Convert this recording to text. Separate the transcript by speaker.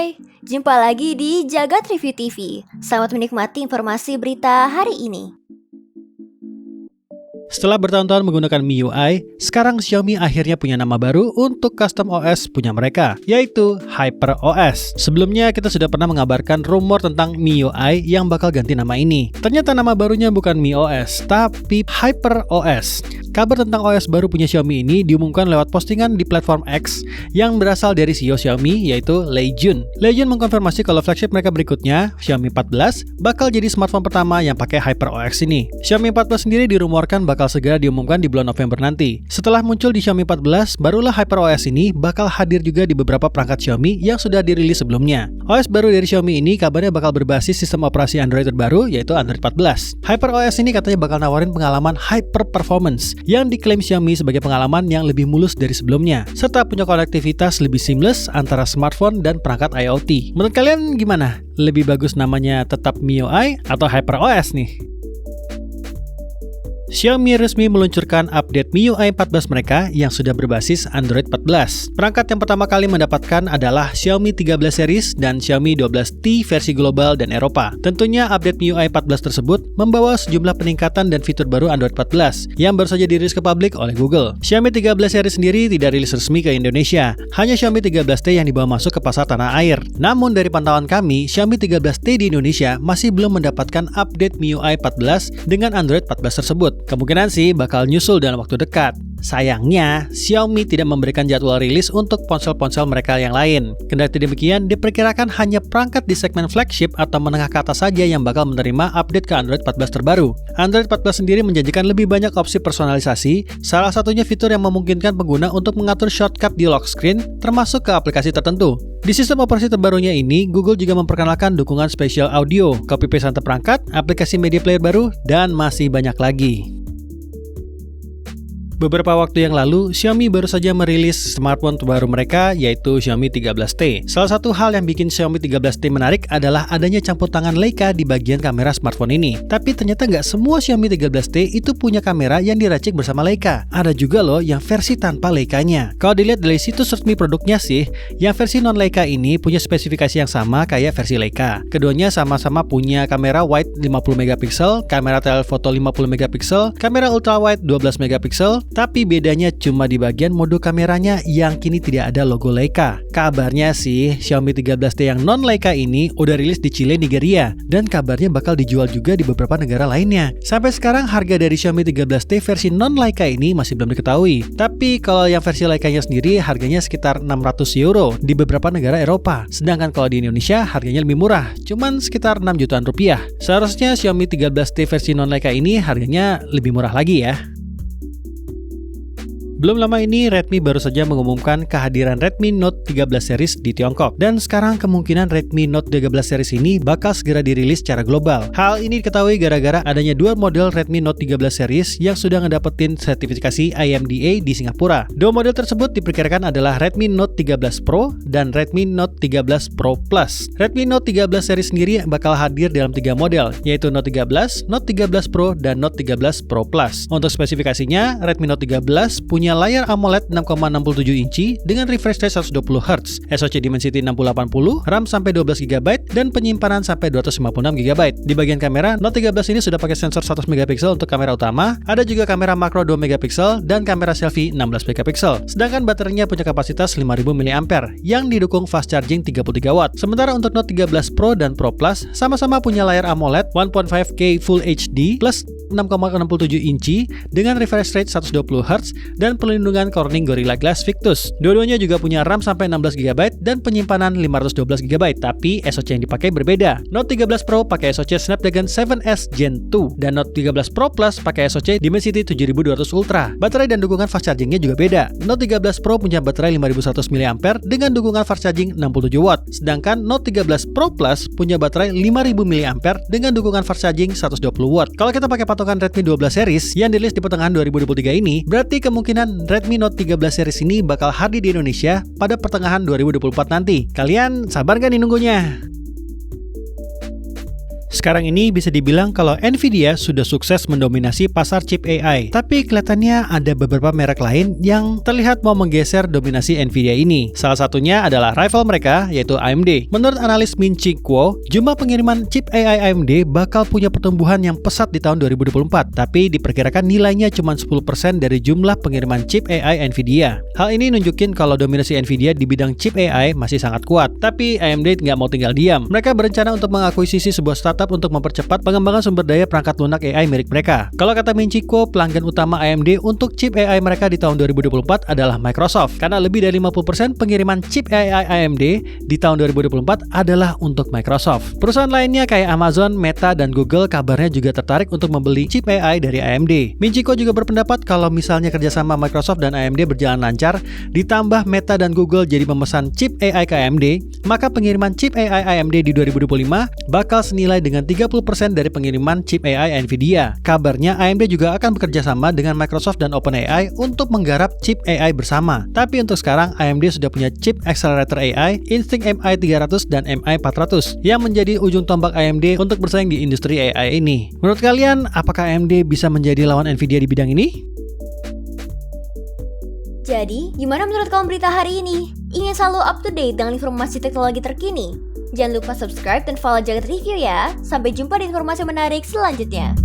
Speaker 1: Hai, jumpa lagi di Jagat Review TV. Selamat menikmati informasi berita hari ini.
Speaker 2: Setelah bertahun-tahun menggunakan MIUI, sekarang Xiaomi akhirnya punya nama baru untuk custom OS punya mereka, yaitu HyperOS. Sebelumnya kita sudah pernah mengabarkan rumor tentang MIUI yang bakal ganti nama ini. Ternyata nama barunya bukan MIOS, tapi HyperOS. Kabar tentang OS baru punya Xiaomi ini diumumkan lewat postingan di platform X yang berasal dari CEO Xiaomi, yaitu Lei Jun. Lei Jun mengkonfirmasi kalau flagship mereka berikutnya, Xiaomi 14, bakal jadi smartphone pertama yang pakai HyperOS ini. Xiaomi 14 sendiri dirumorkan bakal segera diumumkan di bulan November nanti. Setelah muncul di Xiaomi 14, barulah HyperOS ini bakal hadir juga di beberapa perangkat Xiaomi yang sudah dirilis sebelumnya. OS baru dari Xiaomi ini kabarnya bakal berbasis sistem operasi Android terbaru, yaitu Android 14. HyperOS ini katanya bakal nawarin pengalaman hyper performance yang diklaim Xiaomi sebagai pengalaman yang lebih mulus dari sebelumnya, serta punya konektivitas lebih seamless antara smartphone dan perangkat IoT. Menurut kalian gimana? Lebih bagus namanya tetap MIUI atau HyperOS nih? Xiaomi resmi meluncurkan update MIUI 14 mereka yang sudah berbasis Android 14. Perangkat yang pertama kali mendapatkan adalah Xiaomi 13 series dan Xiaomi 12T versi global dan Eropa. Tentunya update MIUI 14 tersebut membawa sejumlah peningkatan dan fitur baru Android 14 yang baru saja dirilis ke publik oleh Google. Xiaomi 13 series sendiri tidak rilis resmi ke Indonesia, hanya Xiaomi 13T yang dibawa masuk ke pasar tanah air. Namun dari pantauan kami, Xiaomi 13T di Indonesia masih belum mendapatkan update MIUI 14 dengan Android 14 tersebut. Kemungkinan sih bakal nyusul dalam waktu dekat. Sayangnya, Xiaomi tidak memberikan jadwal rilis untuk ponsel-ponsel mereka yang lain. Kendati demikian, diperkirakan hanya perangkat di segmen flagship atau menengah ke atas saja yang bakal menerima update ke Android 14 terbaru. Android 14 sendiri menjanjikan lebih banyak opsi personalisasi, salah satunya fitur yang memungkinkan pengguna untuk mengatur shortcut di lock screen, termasuk ke aplikasi tertentu. Di sistem operasi terbarunya ini, Google juga memperkenalkan dukungan spesial audio, copy paste antar perangkat, aplikasi media player baru, dan masih banyak lagi. Beberapa waktu yang lalu, Xiaomi baru saja merilis smartphone terbaru mereka, yaitu Xiaomi 13T. Salah satu hal yang bikin Xiaomi 13T menarik adalah adanya campur tangan Leica di bagian kamera smartphone ini. Tapi ternyata nggak semua Xiaomi 13T itu punya kamera yang diracik bersama Leica. Ada juga loh yang versi tanpa Leica-nya. Kalau dilihat dari situs resmi produknya sih, yang versi non-Leica ini punya spesifikasi yang sama kayak versi Leica. Keduanya sama-sama punya kamera wide 50 megapiksel, kamera telefoto 50 megapiksel, kamera ultrawide 12 megapiksel, tapi bedanya cuma di bagian mode kameranya yang kini tidak ada logo Leica. Kabarnya sih, Xiaomi 13T yang non-Leica ini udah rilis di Chile, Nigeria, dan kabarnya bakal dijual juga di beberapa negara lainnya. Sampai sekarang harga dari Xiaomi 13T versi non-Leica ini masih belum diketahui. Tapi kalau yang versi Leica-nya sendiri harganya sekitar 600 euro di beberapa negara Eropa. Sedangkan kalau di Indonesia harganya lebih murah, cuman sekitar 6 jutaan rupiah. Seharusnya Xiaomi 13T versi non-Leica ini harganya lebih murah lagi ya. Belum lama ini, Redmi baru saja mengumumkan kehadiran Redmi Note 13 series di Tiongkok. Dan sekarang kemungkinan Redmi Note 13 series ini bakal segera dirilis secara global. Hal ini diketahui gara-gara adanya dua model Redmi Note 13 series yang sudah ngedapetin sertifikasi IMDA di Singapura. Dua model tersebut diperkirakan adalah Redmi Note 13 Pro dan Redmi Note 13 Pro Plus. Redmi Note 13 series sendiri bakal hadir dalam tiga model, yaitu Note 13, Note 13 Pro, dan Note 13 Pro Plus. Untuk spesifikasinya, Redmi Note 13 punya layar AMOLED 6,67 inci dengan refresh rate 120 Hz, SoC Dimensity 6080, RAM sampai 12 GB, dan penyimpanan sampai 256 GB. Di bagian kamera, Note 13 ini sudah pakai sensor 100 megapiksel untuk kamera utama, ada juga kamera makro 2 megapiksel dan kamera selfie 16 megapiksel. Sedangkan baterainya punya kapasitas 5000 mAh yang didukung fast charging 33 Watt. Sementara untuk Note 13 Pro dan Pro Plus sama-sama punya layar AMOLED 1.5K Full HD plus 6,67 inci dengan refresh rate 120 Hz dan perlindungan Corning Gorilla Glass Victus. Dua-duanya juga punya RAM sampai 16 GB dan penyimpanan 512 GB, tapi SoC yang dipakai berbeda. Note 13 Pro pakai SoC Snapdragon 7S Gen 2 dan Note 13 Pro Plus pakai SoC Dimensity 7200 Ultra. Baterai dan dukungan fast chargingnya juga beda. Note 13 Pro punya baterai 5100 mAh dengan dukungan fast charging 67 Watt, sedangkan Note 13 Pro Plus punya baterai 5000 mAh dengan dukungan fast charging 120 Watt. Kalau kita pakai patokan Redmi 12 series yang dirilis di pertengahan 2023 ini, berarti kemungkinan Redmi Note 13 series ini bakal hadir di Indonesia pada pertengahan 2024 nanti. Kalian sabar gak nih nunggunya? Sekarang ini bisa dibilang kalau Nvidia sudah sukses mendominasi pasar chip AI. Tapi kelihatannya ada beberapa merek lain yang terlihat mau menggeser dominasi Nvidia ini. Salah satunya adalah rival mereka, yaitu AMD. Menurut analis Min Chi Kuo, jumlah pengiriman chip AI AMD bakal punya pertumbuhan yang pesat di tahun 2024. Tapi diperkirakan nilainya cuma 10% dari jumlah pengiriman chip AI Nvidia. Hal ini nunjukin kalau dominasi Nvidia di bidang chip AI masih sangat kuat. Tapi AMD nggak mau tinggal diam. Mereka berencana untuk mengakuisisi sebuah startup untuk mempercepat pengembangan sumber daya perangkat lunak AI milik mereka. Kalau kata Min Chi Kuo, pelanggan utama AMD untuk chip AI mereka di tahun 2024 adalah Microsoft. Karena lebih dari 50% pengiriman chip AI AMD di tahun 2024 adalah untuk Microsoft. Perusahaan lainnya kayak Amazon, Meta, dan Google kabarnya juga tertarik untuk membeli chip AI dari AMD. Min Chi Kuo juga berpendapat kalau misalnya kerjasama Microsoft dan AMD berjalan lancar, ditambah Meta dan Google jadi memesan chip AI ke AMD, maka pengiriman chip AI AMD di 2025 bakal senilai dengan 30% dari pengiriman chip AI Nvidia. Kabarnya AMD juga akan bekerja sama dengan Microsoft dan OpenAI untuk menggarap chip AI bersama. Tapi untuk sekarang AMD sudah punya chip accelerator AI Instinct MI300 dan MI400 yang menjadi ujung tombak AMD untuk bersaing di industri AI ini. Menurut kalian, apakah AMD bisa menjadi lawan Nvidia di bidang ini?
Speaker 1: Jadi, gimana menurut kamu berita hari ini? Ingin selalu up to date dengan informasi teknologi terkini? Jangan lupa subscribe dan follow Jagat Review ya. Sampai jumpa di informasi menarik selanjutnya.